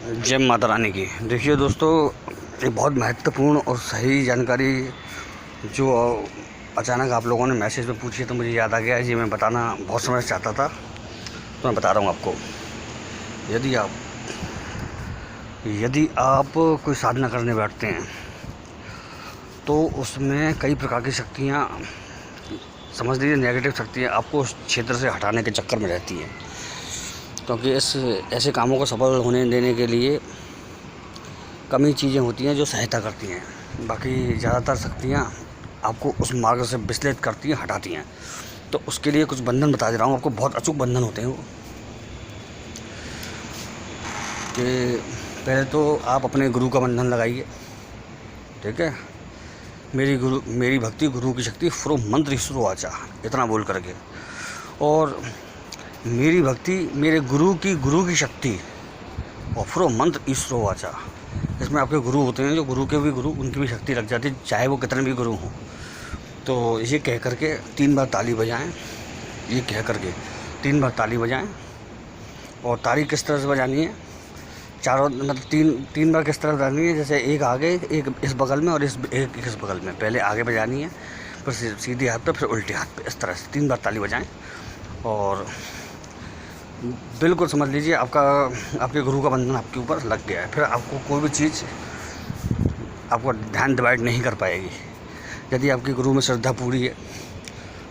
जय माता रानी की। देखिए दोस्तों, एक बहुत महत्वपूर्ण और सही जानकारी जो अचानक आप लोगों ने मैसेज में पूछी तो मुझे याद आ गया है। जी मैं बताना बहुत समय से चाहता था, तो मैं बता रहा हूँ आपको। यदि आप कोई साधना करने बैठते हैं तो उसमें कई प्रकार की शक्तियाँ, समझ लीजिए नेगेटिव शक्तियाँ, आपको उस क्षेत्र से हटाने के चक्कर में रहती हैं। क्योंकि ऐसे कामों को सफल होने देने के लिए कम ही चीज़ें होती हैं जो सहायता करती हैं। बाकी ज़्यादातर शक्तियाँ आपको उस मार्ग से विचलित करती हैं, हटाती हैं। तो उसके लिए कुछ बंधन बता दे रहा हूँ आपको, बहुत अचूक बंधन होते हैं वो। कि पहले तो आप अपने गुरु का बंधन लगाइए, ठीक है। मेरी भक्ति गुरु की शक्ति फ्रो मंत्र ईश्वरो वाचा, इतना बोल करके। और मेरी भक्ति मेरे गुरु की शक्ति और फ्रो मंत्र ईश्वरो वाचा। इसमें आपके गुरु होते हैं, जो गुरु के भी गुरु, उनकी भी शक्ति लग जाती है, चाहे वो कितने भी गुरु हों। तो ये कह करके 3 बार ताली बजाएं। ये कह करके 3 बार ताली बजाएं। और ताली किस तरह से बजानी है, चारों मतलब तीन बार किस तरह बजानी है, जैसे एक आगे, एक इस बगल में और एक इस बगल में। पहले आगे बजानी है, फिर सीधे हाथ पे, फिर उल्टे हाथ पे, इस तरह से 3 बार ताली बजाएं। और बिल्कुल समझ लीजिए आपके गुरु का बंधन आपके ऊपर लग गया है। फिर आपको कोई भी चीज़ आपको ध्यान डिवाइड नहीं कर पाएगी। यदि आपकी गुरु में श्रद्धा पूरी है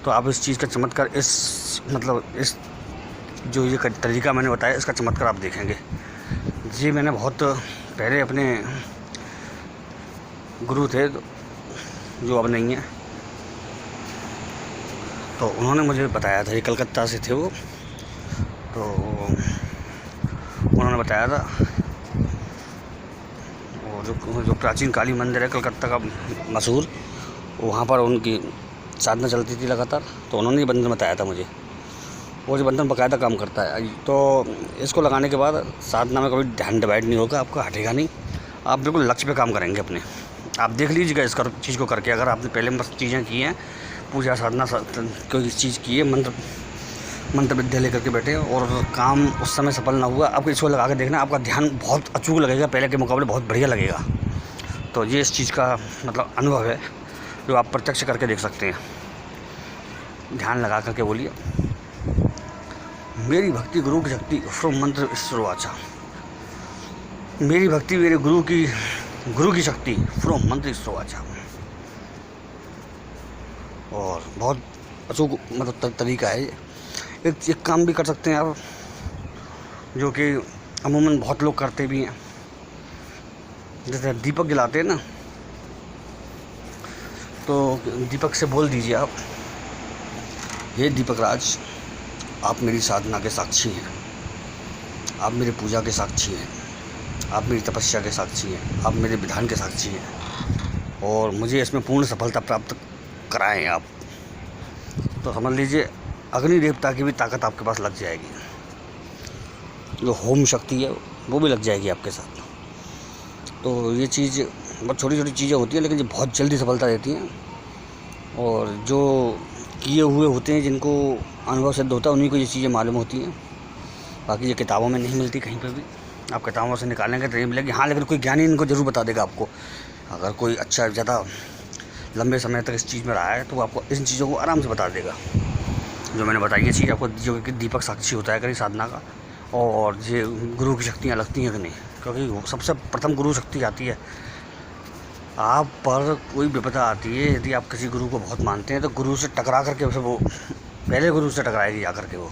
तो आप इस चीज़ का चमत्कार, इस जो ये तरीका मैंने बताया, इसका चमत्कार आप देखेंगे। जी मैंने बहुत पहले अपने गुरु थे जो अब नहीं है, तो उन्होंने मुझे बताया था। ये कलकत्ता से थे वो, तो उन्होंने बताया था। और जो प्राचीन काली मंदिर है कलकत्ता का मशहूर, वहाँ पर उनकी साधना चलती थी लगातार। तो उन्होंने ये बंधन बताया था मुझे। वो जो बंधन बाकायदा काम करता है। तो इसको लगाने के बाद साधना में कभी ध्यान डिवाइड नहीं होगा, आपका हटेगा नहीं। आप बिल्कुल लक्ष्य पे काम करेंगे अपने। आप देख लीजिएगा इस चीज़ को करके। अगर आपने पहले बस चीज़ें की हैं, पूजा साधना कोई चीज़ की है, मंत्र विद्या लेकर के बैठे और काम उस समय सफल ना हुआ, आपको इसको लगा के देखना, आपका ध्यान बहुत अचूक लगेगा, पहले के मुकाबले बहुत बढ़िया लगेगा। तो ये इस चीज़ का मतलब अनुभव है जो आप प्रत्यक्ष करके देख सकते हैं। ध्यान लगा करके बोलिए, मेरी भक्ति गुरु की शक्ति फ्रॉम मंत्र ईश्वरो वाचा। मेरी भक्ति मेरे गुरु की शक्ति फ्रॉम मंत्र ईश्वरो वाचा। और बहुत अचूक मतलब तरीका है ये। एक काम भी कर सकते हैं आप, जो कि अमूमन बहुत लोग करते भी हैं। जैसे दीपक जलाते हैं ना, तो दीपक से बोल दीजिए आप, हे दीपक राज, आप मेरी साधना के साक्षी हैं, आप मेरी पूजा के साक्षी हैं, आप मेरी तपस्या के साक्षी हैं, आप मेरे विधान के साक्षी हैं, और मुझे इसमें पूर्ण सफलता प्राप्त कराएं आप। तो समझ लीजिए अग्नि देवता की भी ताकत आपके पास लग जाएगी। जो होम शक्ति है वो भी लग जाएगी आपके साथ। तो ये चीज़ बहुत छोटी छोटी चीज़ें होती हैं, लेकिन ये बहुत जल्दी सफलता देती हैं। और जो किए हुए होते हैं, जिनको अनुभव सिद्ध होता है, उन्हीं को ये चीज़ें मालूम होती हैं। बाकी ये किताबों में नहीं मिलती कहीं पर भी। आप किताबों से निकालेंगे तो नहीं मिलेगी। हाँ, लेकिन कोई ज्ञानी इनको ज़रूर बता देगा आपको। अगर कोई अच्छा ज़्यादा लंबे समय तक इस चीज़ में रहा है तो वो आपको इन चीज़ों को आराम से बता देगा जो मैंने बताई। ये चीज़ आपको, जो कि दीपक साक्षी होता है कहीं साधना का, और ये गुरु की शक्तियाँ लगती हैं कि नहीं। क्योंकि सबसे प्रथम गुरु शक्ति आती है। आप पर कोई विपदा आती है, यदि आप किसी गुरु को बहुत मानते हैं तो गुरु से टकरा करके वो पहले गुरु से टकराएगी आकर के वो।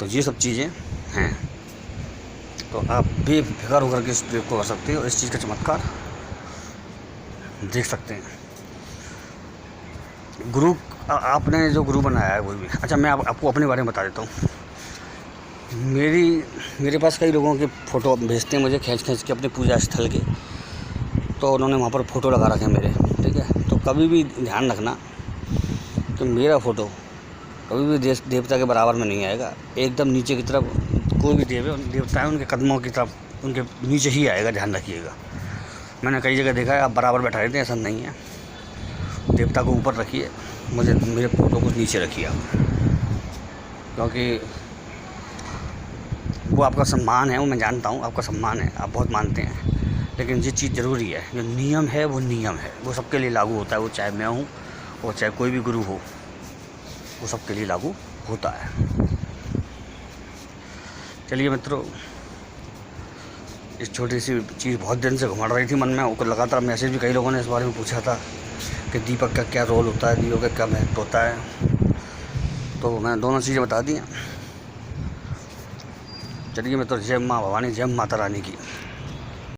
तो ये सब चीज़ें हैं। तो आप बेफिक्र होकर के इस प्रयोग को कर सकते हैं और इस चीज़ का चमत्कार देख सकते हैं। गुरु, आपने जो गुरु बनाया है वो भी अच्छा। मैं आपको अपने बारे में बता देता हूँ। मेरे पास कई लोगों के फ़ोटो भेजते हैं मुझे, खींच के अपने पूजा स्थल के। तो उन्होंने वहाँ पर फ़ोटो लगा रखे हैं मेरे, ठीक है। तो कभी भी ध्यान रखना कि मेरा फ़ोटो कभी भी देवता के बराबर में नहीं आएगा। एकदम नीचे की तरफ कोई भी देवता है, उनके कदमों की तरफ, उनके नीचे ही आएगा, ध्यान रखिएगा। मैंने कई जगह देखा है, आप बराबर बैठा रहते हैं, ऐसा नहीं है। देवता को ऊपर रखिए, मेरे फ़ोटो को नीचे रखिए आप। क्योंकि वो आपका सम्मान है, वो मैं जानता हूँ, आपका सम्मान है, आप बहुत मानते हैं, लेकिन ये चीज़ ज़रूरी है, जो नियम है वो नियम है, वो सबके लिए लागू होता है। वो चाहे मैं हूँ और चाहे कोई भी गुरु हो, वो सबके लिए लागू होता है। चलिए मित्रों, इस छोटी सी चीज़ बहुत दिन से घुमा रही थी मन में, और लगातार मैसेज भी कई लोगों ने इस बारे में पूछा था कि दीपक का क्या रोल होता है, दीपक का क्या महत्व होता है, तो मैंने दोनों चीज़ें बता दी हैं। चलिए मित्रों, जय माँ भवानी, जय माता रानी की।